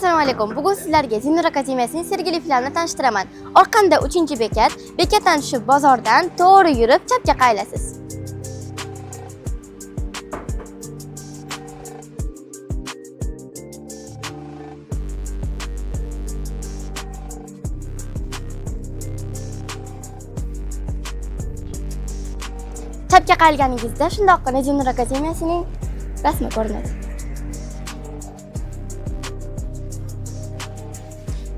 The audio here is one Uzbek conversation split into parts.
Assalomu alaykum. Bugun sizlarga Zinur Akademiyasining Sergeli filialini tanishtiraman. Orqamda 3-bekat. Bekatdan tushib bozordan to'g'ri yurib chapga qaylasiz. Chapga qayilganingizda shundoqqina Zinur Akademiyasining rasmi ko'rinadi.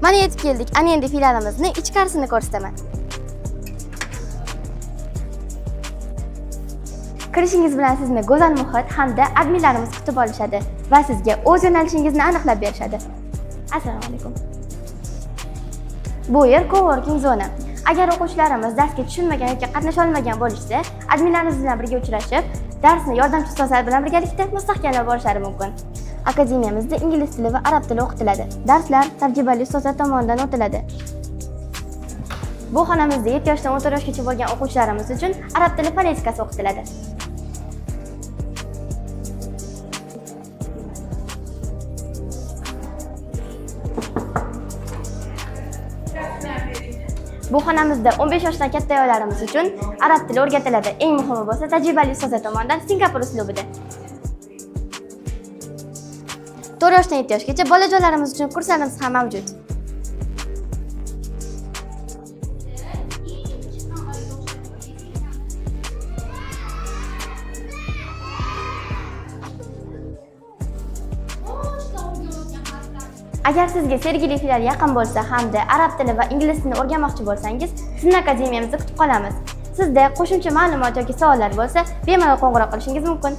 Mana yetib keldik. Ana endi filialimizni ichkarisini ko'rsataman. Kirishingiz bilan sizni go'zal muhit hamda adminlarimiz kutib olishadi va sizga o'z yo'nalishingizni aniqlab berishadi. Assalomu alaykum. Bu yer coworking zona. Agar o'quvchilarimiz darsga tushunmagan yoki qatnasha olmagan bo'lishsa, adminlarimiz bilan birga uchrashib, darsni yordamchi ustozlar bilan birgalikda mustahkamlab borishlari mumkin. Akademiyamizda ingliz tili va arab tili o'qitiladi. Darslar tajribali ustozlar tomonidan o'tiladi. Bu xonamizda 7 yoshdan 14 yoshgacha bo'lgan o'quvchilarimiz uchun arab tili fonetikasi o'qitiladi. Bu xonamizda 15 yoshdan katta ayollarimiz uchun arab tili o'rgatiladi. Eng muhimi bo'lsa, tajribali ustozlar tomonidan Singapur uslubida. 4 yoshdan 7 yoshgacha bolajonlarimiz uchun kurslarimiz ham mavjud. Agar sizga Sergeli filiali yaqin bo'lsa hamda arab tili va ingliz tilini o'rganmoqchi bo'lsangiz, sizni akademiyamizda kutib qolamiz. Sizda qo'shimcha ma'lumot yoki savollar bo'lsa, bemalol qo'ng'iroq qilishingiz mumkin.